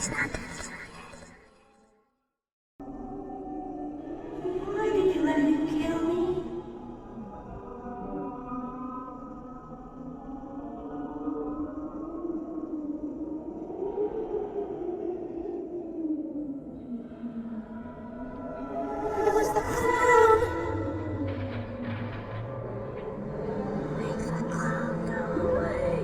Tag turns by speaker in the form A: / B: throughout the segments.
A: Why did you let him kill me? It was the clown. Make the clown go away.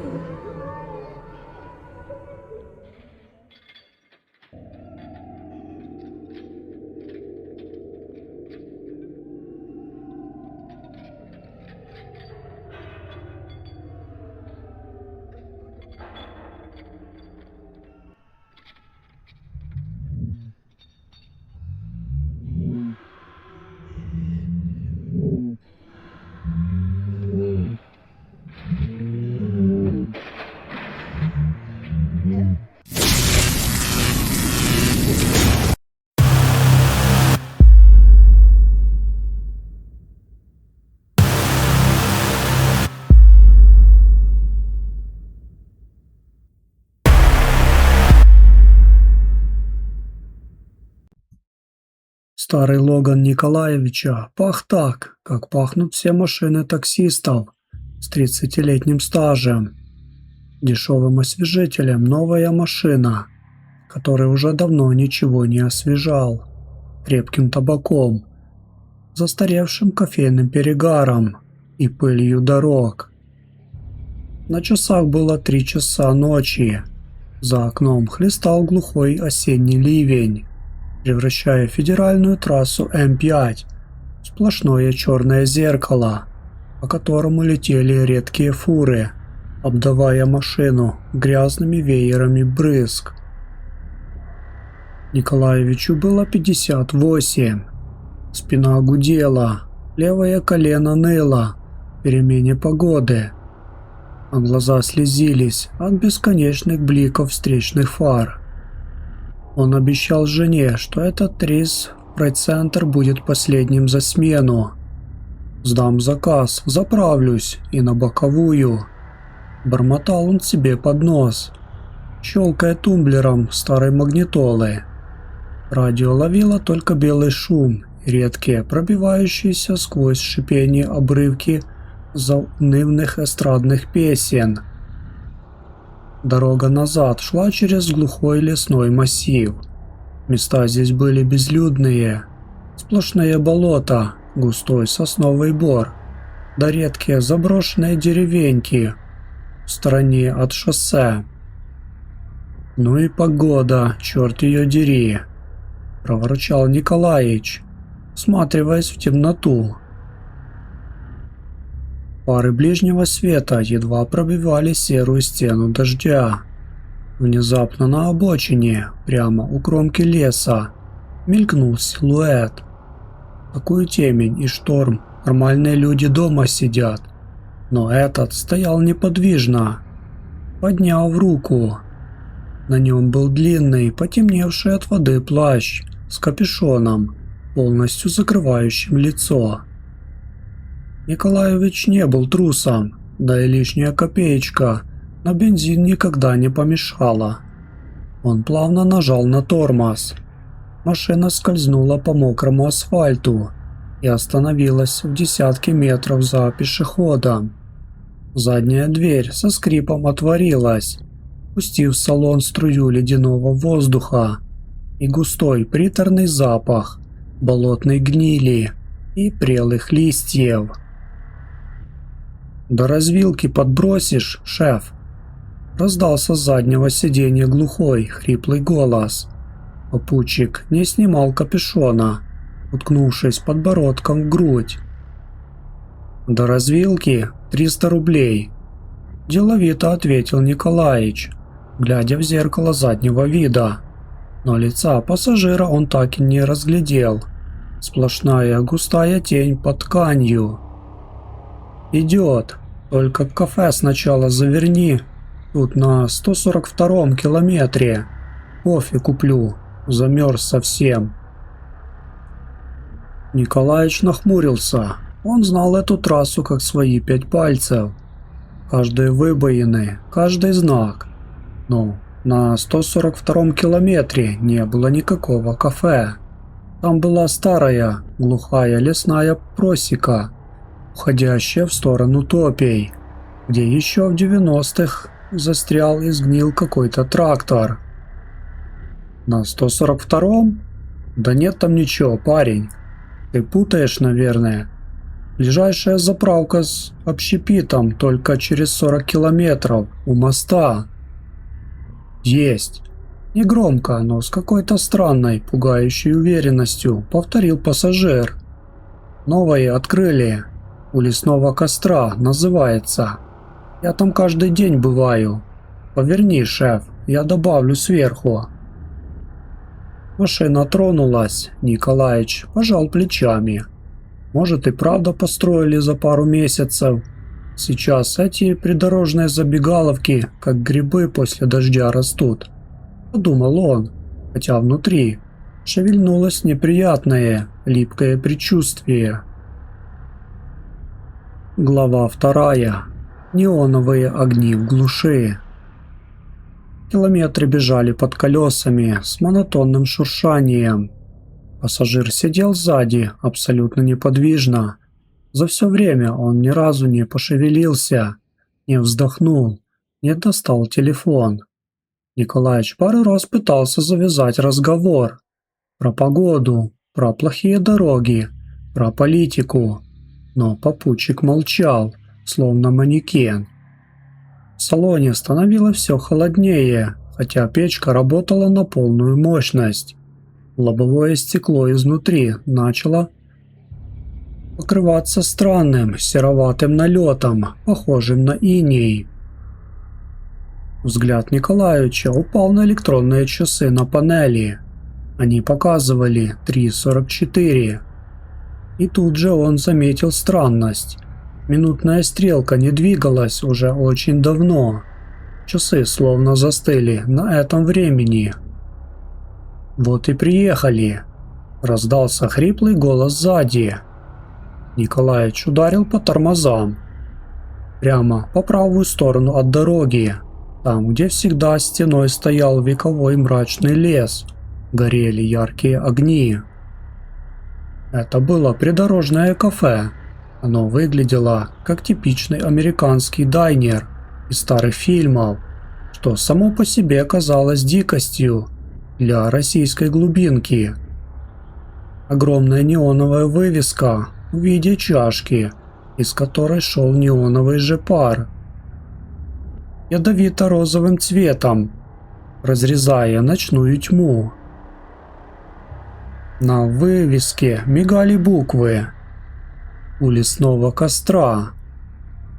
B: Старый Логан Николаевича пах так, как пахнут все машины таксистов с 30-летним стажем. Дешевым освежителем новая машина, который уже давно ничего не освежал, крепким табаком, застаревшим кофейным перегаром и пылью дорог. На часах было 3 часа ночи. За окном хлестал глухой осенний ливень, превращая федеральную трассу М5 в сплошное черное зеркало, по которому летели редкие фуры, обдавая машину грязными веерами брызг. Николаевичу было 58. Спина гудела, левое колено ныло в перемене погоды, а глаза слезились от бесконечных бликов встречных фар. Он обещал жене, что этот рейс в райцентр будет последним за смену. «Сдам заказ, заправлюсь и на боковую», – бормотал он себе под нос, щелкая тумблером старой магнитолы. Радио ловило только белый шум и редкие, пробивающиеся сквозь шипение обрывки заунывных эстрадных песен. Дорога назад шла через глухой лесной массив. Места здесь были безлюдные, сплошные болота, густой сосновый бор, да редкие заброшенные деревеньки в стороне от шоссе. «Ну и погода, черт ее дери!» – проворчал Николаич, всматриваясь в темноту. Фары ближнего света едва пробивали серую стену дождя. Внезапно на обочине, прямо у кромки леса, мелькнул силуэт. Такую темень и шторм нормальные люди дома сидят, но этот стоял неподвижно, подняв руку. На нем был длинный, потемневший от воды плащ с капюшоном, полностью закрывающим лицо. Николаевич не был трусом, да и лишняя копеечка на бензин никогда не помешала. Он плавно нажал на тормоз. Машина скользнула по мокрому асфальту и остановилась в десятке метров за пешеходом. Задняя дверь со скрипом отворилась, пустив в салон струю ледяного воздуха и густой приторный запах болотной гнили и прелых листьев. «До развилки подбросишь, шеф?» – раздался с заднего сиденья глухой, хриплый голос. Попутчик не снимал капюшона, уткнувшись подбородком в грудь. «До развилки 300 рублей», – деловито ответил Николаич, глядя в зеркало заднего вида. Но лица пассажира он так и не разглядел. Сплошная густая тень под тканью. «Идет, только в кафе сначала заверни. Тут на 142-м километре. Кофе куплю, замерз совсем». Николаич нахмурился. Он знал эту трассу как свои 5 пальцев. Каждые выбоины, каждый знак. Но На 142-м километре не было никакого кафе. Там была старая, глухая лесная просека, уходящая в сторону топей, где еще в 90-х застрял и сгнил какой-то трактор. На 142-м? Да нет там ничего, парень. Ты путаешь, наверное. Ближайшая заправка с общепитом только через 40 километров у моста. Есть. Негромко, но с какой-то странной, пугающей уверенностью повторил пассажир. Новое открыли. У лесного костра называется. Я там каждый день бываю. Поверни, шеф, я добавлю сверху. Машина тронулась. Николаич пожал плечами. Может и правда построили за пару месяцев. Сейчас эти придорожные забегаловки, как грибы после дождя, растут. Подумал он, хотя внутри шевельнулось неприятное, липкое предчувствие. Глава 2. Неоновые огни в глуши. Километры бежали под колесами с монотонным шуршанием. Пассажир сидел сзади, абсолютно неподвижно. За все время он ни разу не пошевелился, не вздохнул, не достал телефон. Николаич пару раз пытался завязать разговор. Про погоду, про плохие дороги, про политику. Но попутчик молчал, словно манекен. В салоне становилось все холоднее, хотя печка работала на полную мощность. Лобовое стекло изнутри начало покрываться странным сероватым налетом, похожим на иней. Взгляд Николаевича упал на электронные часы на панели. Они показывали 3:44. И тут же он заметил странность. Минутная стрелка не двигалась уже очень давно. Часы словно застыли на этом времени. «Вот и приехали!» – раздался хриплый голос сзади. Николаич ударил по тормозам. Прямо по правую сторону от дороги, там, где всегда стеной стоял вековой мрачный лес, горели яркие огни. Это было придорожное кафе. Оно выглядело как типичный американский дайнер из старых фильмов, что само по себе казалось дикостью для российской глубинки. Огромная неоновая вывеска в виде чашки, из которой шел неоновый же пар, ядовито-розовым цветом, разрезая ночную тьму. На вывеске мигали буквы «У лесного костра».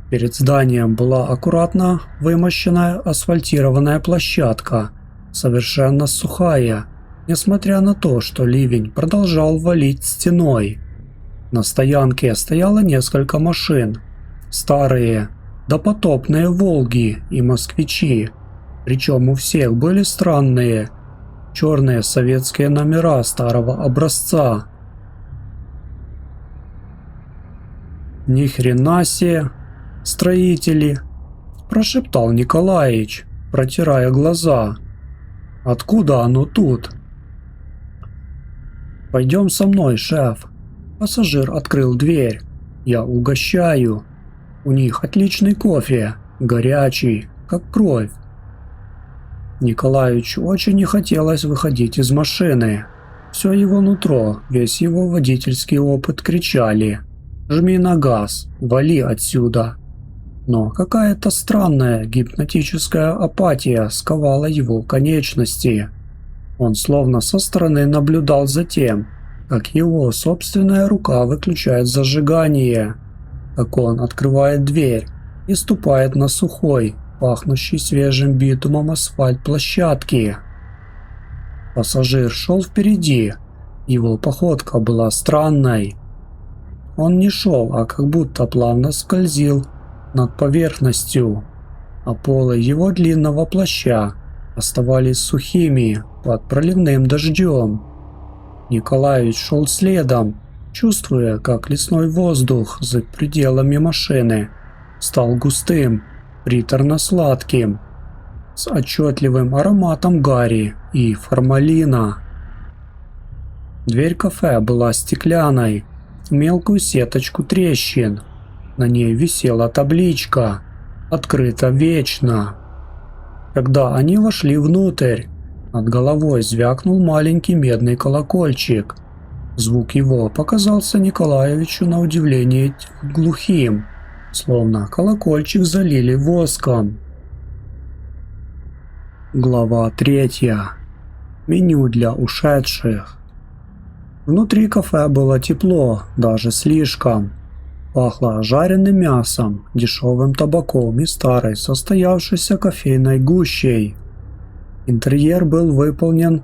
B: Перед зданием была аккуратно вымощенная асфальтированная площадка, совершенно сухая, несмотря на то, что ливень продолжал валить стеной. На стоянке стояло несколько машин, старые, допотопные «Волги» и «Москвичи», причем у всех были странные, черные советские номера старого образца. «Ни хрена себе, строители!» – прошептал Николаич, протирая глаза. «Откуда оно тут?» «Пойдем со мной, шеф». Пассажир открыл дверь. «Я угощаю. У них отличный кофе, горячий, как кровь». Николаевичу очень не хотелось выходить из машины. Все его нутро, весь его водительский опыт кричали: «Жми на газ, вали отсюда!» Но какая-то странная гипнотическая апатия сковала его конечности. Он словно со стороны наблюдал за тем, как его собственная рука выключает зажигание, как он открывает дверь и ступает на сухой, пахнущий свежим битумом асфальт площадки. Пассажир шел впереди, его походка была странной. Он не шел, а как будто плавно скользил над поверхностью, а полы его длинного плаща оставались сухими под проливным дождем. Николаевич шел следом, чувствуя, как лесной воздух за пределами машины стал густым, приторно-сладким. с отчетливым ароматом гари и формалина. Дверь кафе была стеклянной, в мелкую сеточку трещин. На ней висела табличка «Открыто вечно». Когда они вошли внутрь, над головой звякнул маленький медный колокольчик. Звук его показался Николаевичу на удивление глухим, словно колокольчик залили воском. Глава 3. Меню для ушедших. Внутри кафе было тепло, даже слишком. Пахло жареным мясом, дешевым табаком и старой состоявшейся кофейной гущей. Интерьер был выполнен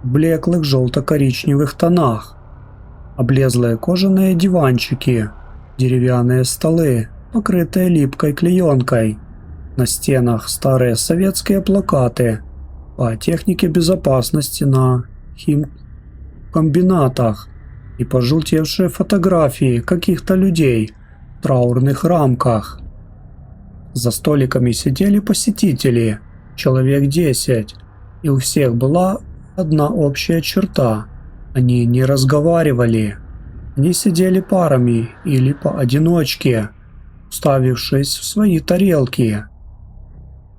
B: в блеклых желто-коричневых тонах. Облезлые кожаные диванчики, деревянные столы, покрытые липкой клеенкой. На стенах старые советские плакаты по технике безопасности на химкомбинатах и пожелтевшие фотографии каких-то людей в траурных рамках. За столиками сидели посетители, человек 10, и у всех была одна общая черта – они не разговаривали. Они сидели парами или поодиночке, уставившись в свои тарелки.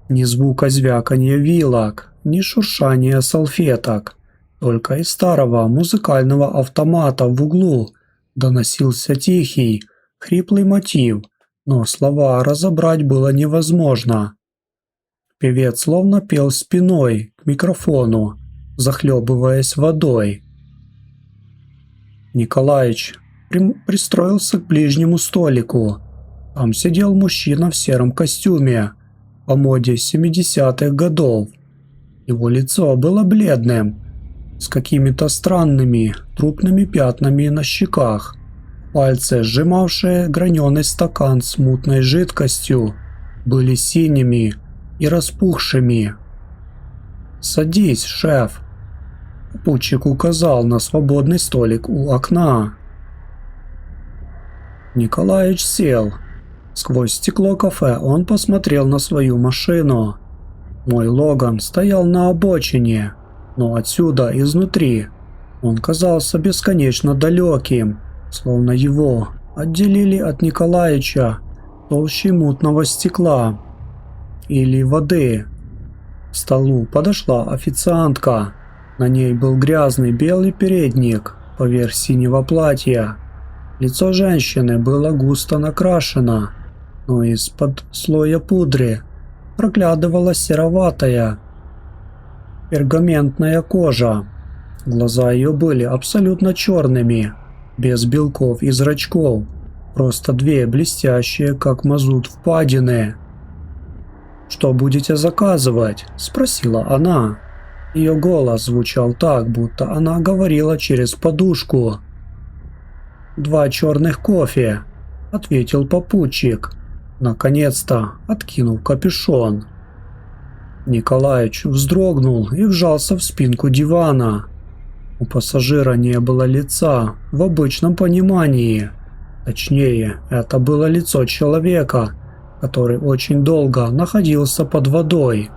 B: Ни звука звяканья вилок, ни шуршания салфеток. Только из старого музыкального автомата в углу доносился тихий, хриплый мотив, но слова разобрать было невозможно. Певец словно пел спиной к микрофону, захлебываясь водой. Николаич пристроился к ближнему столику. Там сидел мужчина в сером костюме, по моде 70-х годов. Его лицо было бледным, с какими-то странными трупными пятнами на щеках. Пальцы, сжимавшие граненый стакан с мутной жидкостью, были синими и распухшими. «Садись, шеф!» Попутчик указал на свободный столик у окна. Николаич сел. Сквозь стекло кафе он посмотрел на свою машину. Мой Логан стоял на обочине, но отсюда, изнутри, он казался бесконечно далеким, словно его отделили от Николаича толщей мутного стекла или воды. К столу подошла официантка. На ней был грязный белый передник поверх синего платья. Лицо женщины было густо накрашено, но из-под слоя пудры проглядывала сероватая пергаментная кожа. Глаза ее были абсолютно черными, без белков и зрачков, просто две блестящие, как мазут, впадины. «Что будете заказывать?» – спросила она. Ее голос звучал так, будто она говорила через подушку. «2 черных кофе», – ответил попутчик, наконец-то откинув капюшон. Николаич вздрогнул и вжался в спинку дивана. У пассажира не было лица в обычном понимании. Точнее, это было лицо человека, который очень долго находился под водой.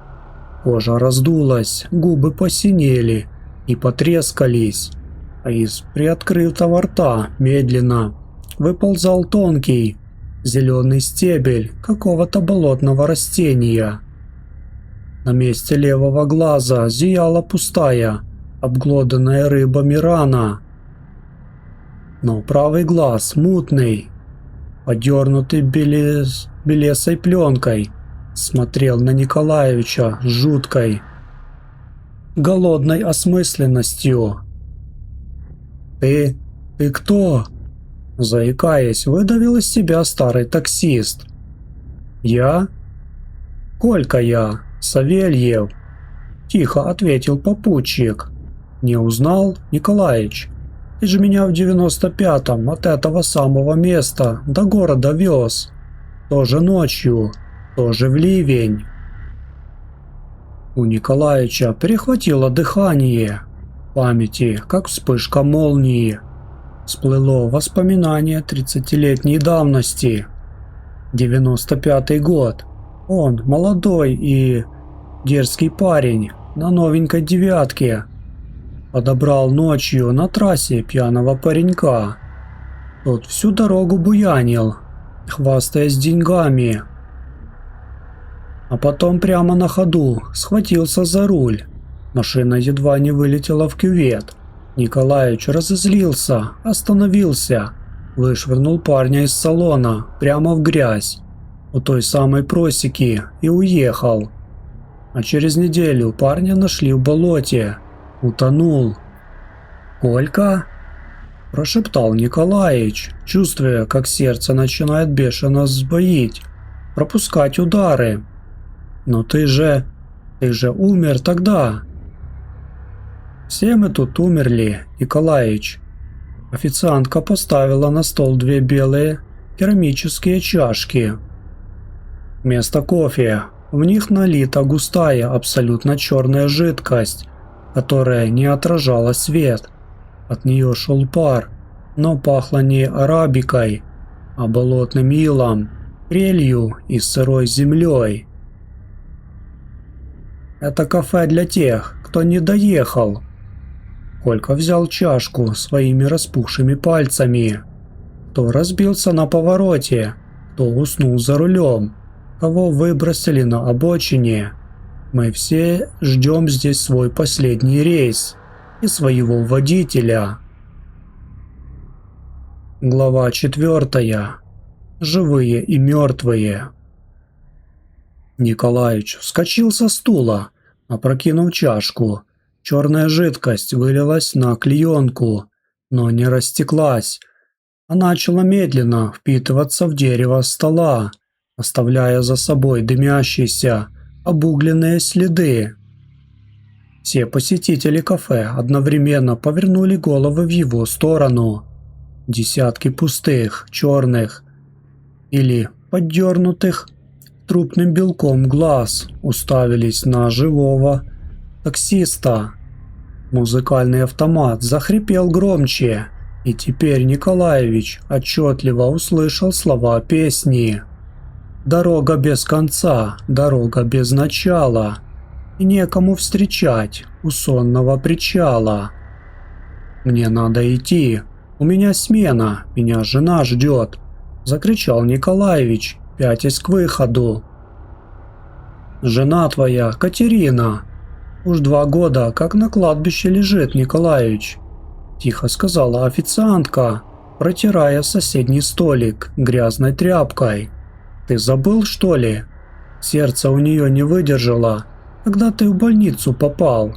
B: Кожа раздулась, губы посинели и потрескались, а из приоткрытого рта медленно выползал тонкий зеленый стебель какого-то болотного растения. На месте левого глаза зияла пустая, обглоданная рыбами рана. Но правый глаз, мутный, подернутый белесой пленкой, смотрел на Николаевича с жуткой, голодной осмысленностью. «Ты кто?» Заикаясь, выдавил из себя старый таксист. «Я? Колька я, Савельев», – тихо ответил попутчик. «Не узнал, Николаич? Ты же меня в 95-м от этого самого места до города вез. Тоже ночью, тоже в ливень». У Николаича перехватило дыхание. В памяти, как вспышка молнии, всплыло воспоминание 30-летней давности. 95-й год. Он молодой и Дерзкий парень на новенькой девятке. Подобрал ночью на трассе пьяного паренька. Тот всю дорогу буянил, хвастаясь деньгами. А потом прямо на ходу схватился за руль. Машина едва не вылетела в кювет. Николаевич разозлился, остановился, вышвырнул парня из салона прямо в грязь у той самой просеки и уехал. А через неделю парня нашли в болоте. Утонул. «Колька?» – прошептал Николаевич, чувствуя, как сердце начинает бешено сбоить, пропускать удары. «Но ты же умер тогда!» «Все мы тут умерли, Николаевич». Официантка поставила на стол 2 белые керамические чашки. Вместо кофе в них налита густая, абсолютно черная жидкость, которая не отражала свет. От нее шел пар, но пахло не арабикой, а болотным илом, прелью и сырой землей. «Это кафе для тех, кто не доехал». Колька взял чашку своими распухшими пальцами. Кто разбился на повороте, кто уснул за рулем, кого выбросили на обочине. Мы все ждем здесь свой последний рейс и своего водителя. Глава 4. Живые и мертвые. Николаевич вскочил со стула, опрокинув чашку. Черная жидкость вылилась на клеенку, но не растеклась, а начала медленно впитываться в дерево стола, оставляя за собой дымящиеся, обугленные следы. Все посетители кафе одновременно повернули головы в его сторону. Десятки пустых, черных или поддернутых трупным белком глаз уставились на живого таксиста. Музыкальный автомат захрипел громче, и теперь Николаевич отчетливо услышал слова песни. «Дорога без конца, дорога без начала, и некому встречать у сонного причала. Мне надо идти, у меня смена, меня жена ждет», – закричал Николаевич, пятясь к выходу. «Жена твоя, Катерина, уж 2 года как на кладбище лежит, Николаевич», – тихо сказала официантка, протирая соседний столик грязной тряпкой. «Ты забыл, что ли? Сердце у нее не выдержало, когда ты в больницу попал».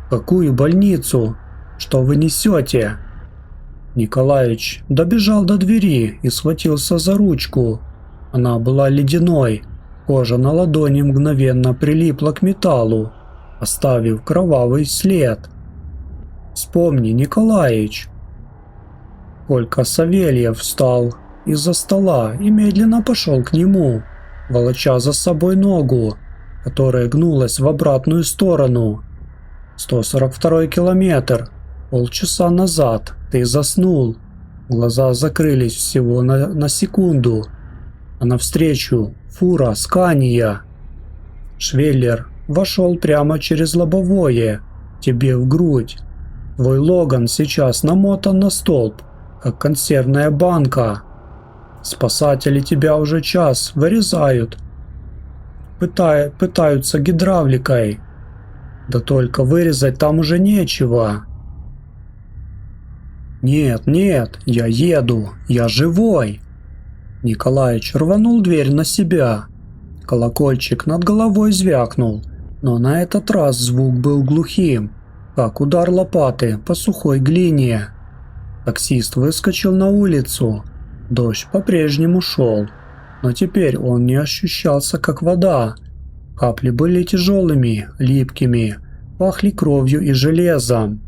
B: «Какую больницу? Что вы несете?» Николаевич добежал до двери и схватился за ручку. Она была ледяной, кожа на ладони мгновенно прилипла к металлу, оставив кровавый след. «Вспомни, Николаевич». Колька Савельев встал из-за стола и медленно пошел к нему, волоча за собой ногу, которая гнулась в обратную сторону. 142-й километр. Полчаса назад ты заснул. Глаза закрылись всего на секунду. А навстречу фура Скания. Швеллер вошел прямо через лобовое, тебе в грудь. Твой Логан сейчас намотан на столб, как консервная банка. Спасатели тебя уже час вырезают. Пытаются гидравликой. Да только вырезать там уже нечего. Нет, я еду, я живой. Николаевич рванул дверь на себя. Колокольчик над головой звякнул, но на этот раз звук был глухим, как удар лопаты по сухой глине. Таксист выскочил на улицу. Дождь по-прежнему шел, но теперь он не ощущался как вода. Капли были тяжелыми, липкими, пахли кровью и железом.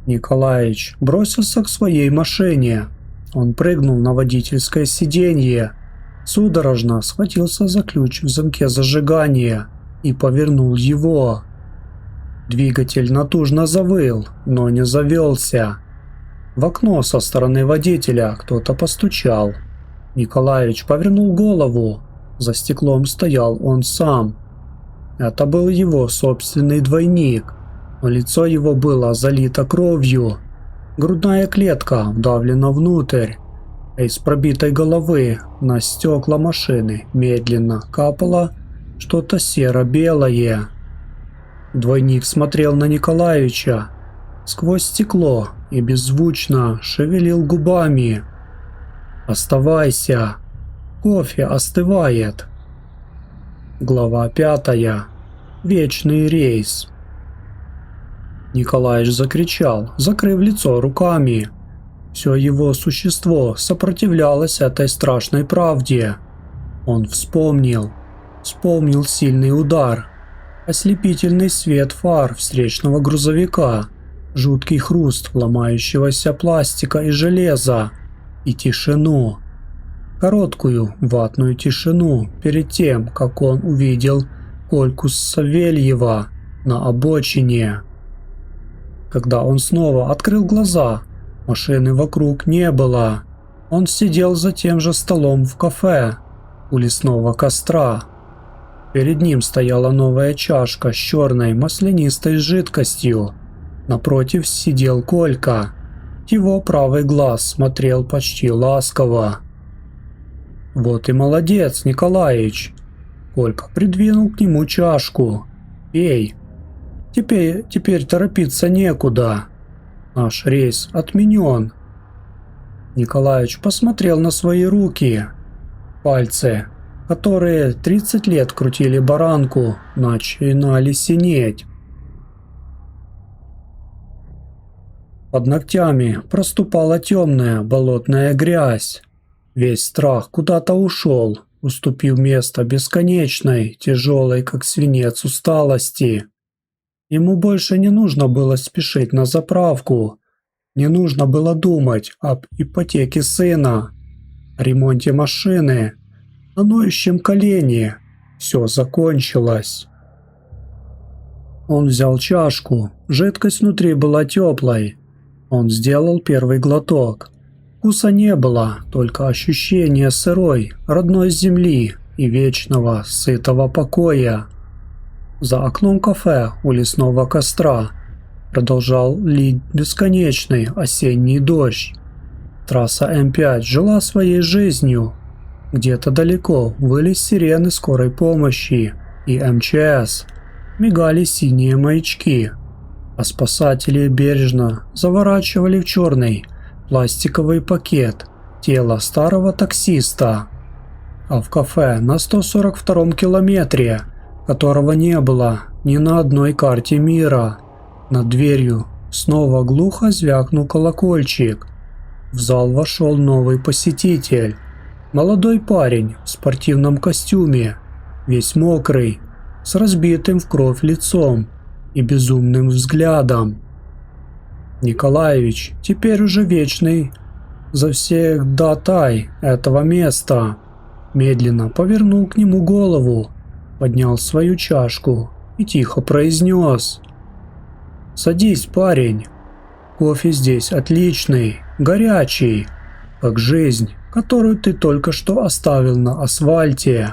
B: Николаевич бросился к своей машине. Он прыгнул на водительское сиденье, судорожно схватился за ключ в замке зажигания и повернул его. Двигатель натужно завыл, но не завелся. В окно со стороны водителя кто-то постучал. Николаевич повернул голову. За стеклом стоял он сам. Это был его собственный двойник, но лицо его было залито кровью. Грудная клетка вдавлена внутрь, а из пробитой головы на стекла машины медленно капало что-то серо-белое. Двойник смотрел на Николаевича сквозь стекло и беззвучно шевелил губами. «Оставайся! Кофе остывает!» Глава 5. Вечный рейс. Николаевич закричал, закрыв лицо руками. Все его существо сопротивлялось этой страшной правде. Он вспомнил сильный удар, ослепительный свет фар встречного грузовика, жуткий хруст ломающегося пластика и железа и тишину. Короткую ватную тишину перед тем, как он увидел Кольку Савельева на обочине. Когда он снова открыл глаза, машины вокруг не было. Он сидел за тем же столом в кафе у лесного костра. Перед ним стояла новая чашка с черной маслянистой жидкостью. Напротив сидел Колька. Его правый глаз смотрел почти ласково. «Вот и молодец, Николаевич!» Колька придвинул к нему чашку. «Пей. Теперь торопиться некуда. Наш рейс отменен». Николаевич посмотрел на свои руки. Пальцы, которые 30 лет крутили баранку, начинали синеть. Под ногтями проступала темная болотная грязь. Весь страх куда-то ушел, уступив место бесконечной, тяжелой, как свинец, усталости. Ему больше не нужно было спешить на заправку, не нужно было думать об ипотеке сына, о ремонте машины, о ноющем колене. Все закончилось. Он взял чашку, жидкость внутри была теплой. Он сделал первый глоток. Вкуса не было, только ощущение сырой, родной земли и вечного, сытого покоя. За окном кафе у лесного костра продолжал лить бесконечный осенний дождь. Трасса М5 жила своей жизнью. Где-то далеко выли сирены скорой помощи и МЧС. Мигали синие маячки, а спасатели бережно заворачивали в черный пластиковый пакет тело старого таксиста. А в кафе на 142-м километре, которого не было ни на одной карте мира, над дверью снова глухо звякнул колокольчик. В зал вошел новый посетитель. Молодой парень в спортивном костюме, весь мокрый, с разбитым в кровь лицом и безумным взглядом. Николаевич, теперь уже вечный завсегдатай этого места, медленно повернул к нему голову, поднял свою чашку и тихо произнес: «Садись, парень. Кофе здесь отличный, горячий, как жизнь, которую ты только что оставил на асфальте».